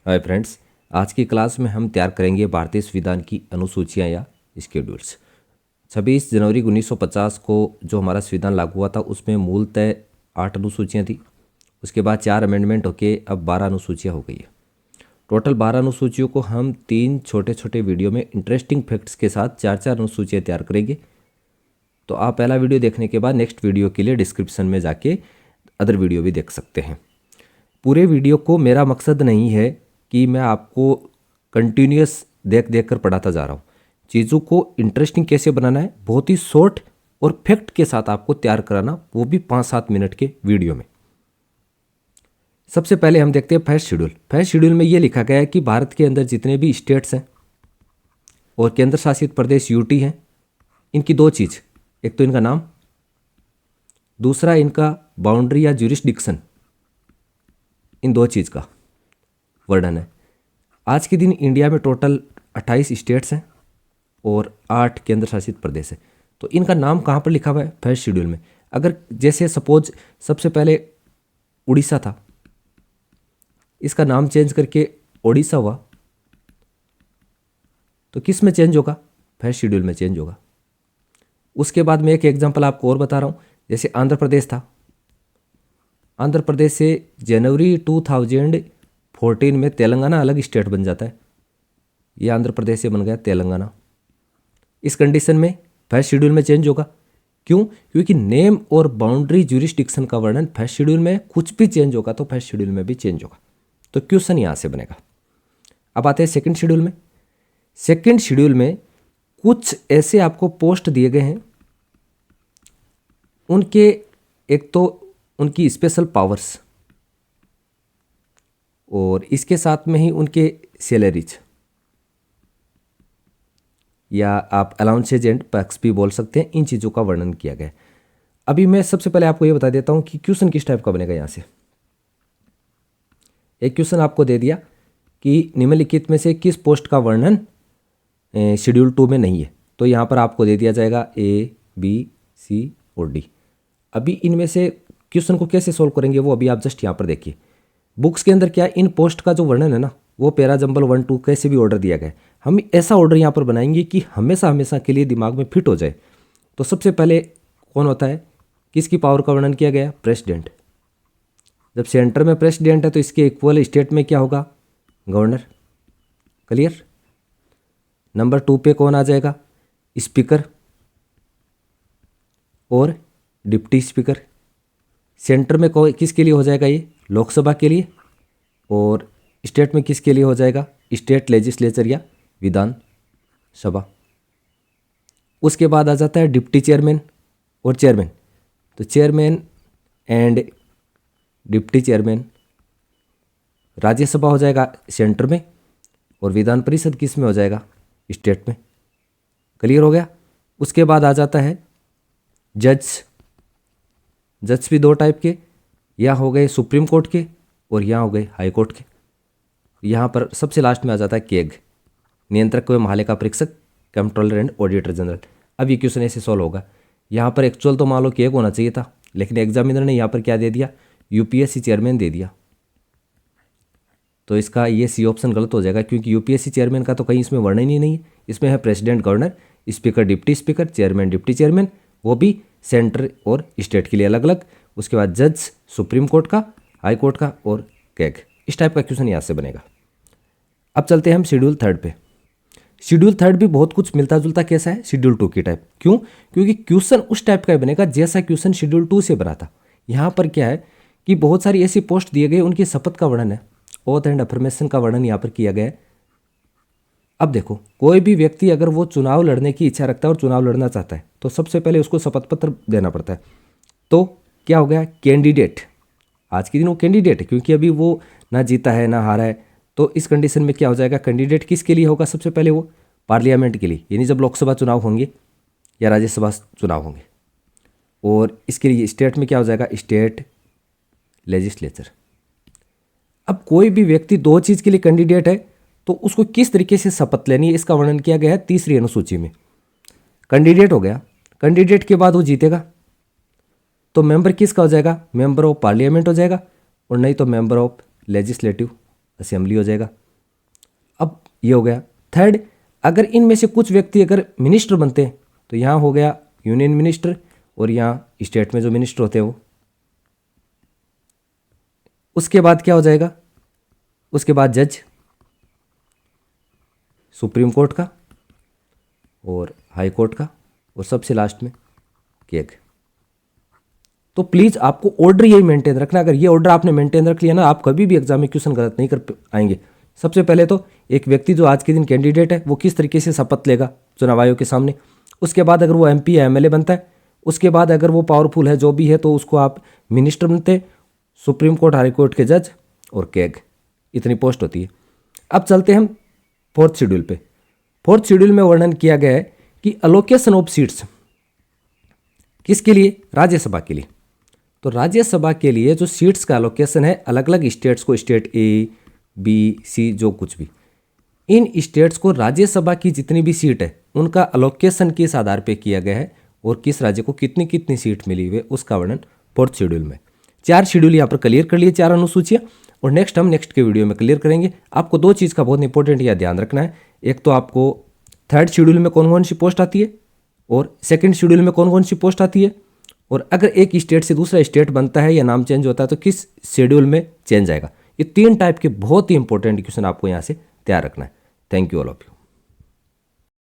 Hi friends, आज की class में हम तैयार करेंगे भारतीय संविधान की अनुसूचियां या शेड्यूल्स। 26 जनवरी 1950 को जो हमारा संविधान लागू हुआ था उसमें मूलतः 8 अनुसूचियां थी। उसके बाद 4 अमेंडमेंट होके अब 12 अनुसूचियां हो गई है। टोटल 12 अनुसूचियों को हम 3 छोटे छोटे वीडियो में इंटरेस्टिंग फैक्ट्स के साथ 4-4 अनुसूचियाँ तैयार करेंगे। तो आप पहला वीडियो देखने के बाद नेक्स्ट वीडियो के लिए डिस्क्रिप्शन में जाके अदर वीडियो भी देख सकते हैं। पूरे वीडियो को मेरा मकसद नहीं है कि मैं आपको कंटिन्यूस देख देख कर पढ़ाता जा रहा हूँ। चीज़ों को इंटरेस्टिंग कैसे बनाना है, बहुत ही शॉर्ट और फैक्ट के साथ आपको तैयार कराना, वो भी 5-7 मिनट के वीडियो में। सबसे पहले हम देखते हैं फर्स्ट शेड्यूल। फर्स्ट शेड्यूल में ये लिखा गया है कि भारत के अंदर जितने भी स्टेट्स हैं और केंद्र शासित प्रदेश यूटी हैं, इनकी 2 चीज़, एक तो इनका नाम, दूसरा इनका बाउंड्री या ज्यूरिसडिक्शन, इन 2 चीज़ का वर्णन है। आज के दिन इंडिया में टोटल 28 स्टेट्स हैं और 8 केंद्र शासित प्रदेश हैं। तो इनका नाम कहाँ पर लिखा हुआ है? फर्स्ट शेड्यूल में। अगर जैसे सपोज सबसे पहले उड़ीसा था, इसका नाम चेंज करके ओडिशा हुआ, तो किस में चेंज होगा? फर्स्ट शेड्यूल में चेंज होगा। उसके बाद मैं एक एग्जांपल आपको और बता रहा हूँ। जैसे आंध्र प्रदेश था, आंध्र प्रदेश से जनवरी 2014 में तेलंगाना अलग स्टेट बन जाता है। ये आंध्र प्रदेश से बन गया तेलंगाना। इस कंडीशन में फर्स्ट शेड्यूल में चेंज होगा। क्यों? क्योंकि नेम और बाउंड्री ज्यूरिसडिक्शन का वर्णन फर्स्ट शेड्यूल में, कुछ भी चेंज होगा तो फर्स्ट शेड्यूल में भी चेंज होगा। तो क्वेश्चन यहाँ से बनेगा। अब आते हैं सेकंड शेड्यूल में। सेकंड शेड्यूल में कुछ ऐसे आपको पोस्ट दिए गए हैं, उनके एक तो उनकी स्पेशल पावर्स और इसके साथ में ही उनके सैलरीज, या आप अलाउंसेज एंड पैक्स भी बोल सकते हैं, इन चीज़ों का वर्णन किया गया है। अभी मैं सबसे पहले आपको ये बता देता हूँ कि क्वेश्चन किस टाइप का बनेगा। यहाँ से एक क्वेश्चन आपको दे दिया कि निम्नलिखित में से किस पोस्ट का वर्णन शेड्यूल 2 में नहीं है। तो यहाँ पर आपको दे दिया जाएगा A, B, C और D। अभी इनमें से क्वेश्चन को कैसे सोल्व करेंगे वो अभी आप जस्ट यहाँ पर देखिए। बुक्स के अंदर क्या इन पोस्ट का जो वर्णन है ना, वो पैरा जंबल 1, 2 कैसे भी ऑर्डर दिया गया है। हम ऐसा ऑर्डर यहाँ पर बनाएंगे कि हमेशा हमेशा के लिए दिमाग में फिट हो जाए। तो सबसे पहले कौन होता है, किसकी पावर का वर्णन किया गया? प्रेसिडेंट। जब सेंटर में प्रेसिडेंट है तो इसके इक्वल स्टेट में क्या होगा? गवर्नर। क्लियर? नंबर 2 पे कौन आ जाएगा? स्पीकर और डिप्टी स्पीकर। सेंटर में किसके लिए हो जाएगा? ये लोकसभा के लिए। और स्टेट में किसके लिए हो जाएगा? स्टेट लेजिस्लेचर या विधान सभा। उसके बाद आ जाता है डिप्टी चेयरमैन और चेयरमैन। तो chairman and deputy chairman, Rajya Sabha हो जाएगा सेंटर में और विधान परिषद किस में हो जाएगा? स्टेट में। क्लियर हो गया? उसके बाद आ जाता है जज। जज भी 2 टाइप के, यहाँ हो गए सुप्रीम कोर्ट के और यहाँ हो गए हाई कोर्ट के। यहाँ पर सबसे लास्ट में आ जाता है केग, नियंत्रक व महालेखा परीक्षक, कंट्रोलर एंड ऑडिटर जनरल। अब ये क्वेश्चन ऐसे सॉल्व होगा। यहाँ पर एक्चुअल तो मान लो केग होना चाहिए था, लेकिन एग्जामिनर ने यहाँ पर क्या दे दिया? यूपीएससी चेयरमैन दे दिया। तो इसका ये सी ऑप्शन गलत हो जाएगा, क्योंकि यूपीएससी चेयरमैन का तो कहीं इसमें वर्णन ही नहीं है। इसमें है president, governor, speaker, deputy speaker, chairman, deputy chairman, वो भी सेंटर और स्टेट के लिए अलग अलग। उसके बाद जज, सुप्रीम कोर्ट का, हाई कोर्ट का और कैग। इस टाइप का क्वेश्चन यहाँ से बनेगा। अब चलते हैं हम शेड्यूल 3 पे। शेड्यूल 3 भी बहुत कुछ मिलता जुलता कैसा है? शेड्यूल 2 की टाइप। क्यों? क्योंकि क्वेश्चन उस टाइप का बनेगा जैसा क्वेश्चन शेड्यूल 2 से बना था। यहाँ पर क्या है कि बहुत सारी ऐसी पोस्ट दिए गए, उनकी शपथ का वर्णन है, ओथ एंड अफर्मेशन का वर्णन यहाँ पर किया गया है। अब देखो, कोई भी व्यक्ति अगर वो चुनाव लड़ने की इच्छा रखता है और चुनाव लड़ना चाहता है तो सबसे पहले उसको शपथ पत्र देना पड़ता है। तो क्या हो गया? कैंडिडेट। आज के दिन वो कैंडिडेट है, क्योंकि अभी वो ना जीता है ना हारा है। तो इस कंडीशन में क्या हो जाएगा? कैंडिडेट किसके लिए होगा? सबसे पहले वो पार्लियामेंट के लिए, यानी जब लोकसभा चुनाव होंगे या राज्यसभा चुनाव होंगे। और इसके लिए स्टेट में क्या हो जाएगा? State legislature. अब कोई भी व्यक्ति 2 चीज़ के लिए कैंडिडेट है तो उसको किस तरीके से शपथ लेनी है, इसका वर्णन किया गया है 3री अनुसूची में। कैंडिडेट हो गया, कैंडिडेट के बाद वो जीतेगा तो मेंबर किसका हो जाएगा? मेंबर ऑफ पार्लियामेंट हो जाएगा, और नहीं तो मेंबर ऑफ लेजिस्लेटिव असेंबली हो जाएगा। अब ये हो गया। थर्ड, अगर इनमें से कुछ व्यक्ति अगर मिनिस्टर बनते हैं तो यहाँ हो गया यूनियन मिनिस्टर, और यहाँ स्टेट में जो मिनिस्टर होते हैं वो। उसके बाद क्या हो जाएगा, उसके बाद जज सुप्रीम कोर्ट का और हाई कोर्ट का, और सबसे लास्ट में केग। तो प्लीज़ आपको ऑर्डर यही मेंटेन रखना। अगर ये ऑर्डर आपने मेंटेन रख लिया ना, आप कभी भी एग्जाम में क्वेश्चन गलत नहीं कर आएंगे। सबसे पहले तो एक व्यक्ति जो आज के दिन कैंडिडेट है वो किस तरीके से शपथ लेगा चुनाव आयोग के सामने। उसके बाद अगर वो MP या MLA बनता है, उसके बाद अगर वो पावरफुल है जो भी है तो उसको आप मिनिस्टर बनते, सुप्रीम कोर्ट हाई कोर्ट के जज और केग, इतनी पोस्ट होती है। अब चलते हैं हम फोर्थ शेड्यूल पे। फोर्थ शेड्यूल में वर्णन किया गया है कि अलोकेशन ऑफ सीट्स किसके लिए, राज्यसभा के लिए। तो राज्यसभा के लिए जो सीट्स का अलोकेशन है अलग अलग स्टेट्स को, स्टेट A, B, C जो कुछ भी, इन स्टेट्स को राज्यसभा की जितनी भी सीट है उनका अलोकेशन किस आधार पे किया गया है और किस राज्य को कितनी कितनी सीट मिली हुई है उसका वर्णन फोर्थ शेड्यूल में। 4 शेड्यूल यहाँ पर क्लियर कर लिए, 4 अनुसूचियाँ, और हम नेक्स्ट के वीडियो में क्लियर करेंगे। आपको 2 चीज़ का बहुत इंपॉर्टेंट यह ध्यान रखना है। एक तो आपको थर्ड शेड्यूल में कौन कौन सी पोस्ट आती है और सेकंड शेड्यूल में कौन कौन सी पोस्ट आती है, और अगर एक स्टेट से दूसरा स्टेट बनता है या नाम चेंज होता है तो किस शेड्यूल में चेंज आएगा। ये 3 टाइप के बहुत ही इंपॉर्टेंट क्वेश्चन आपको यहाँ से तैयार रखना है। Thank you all of you.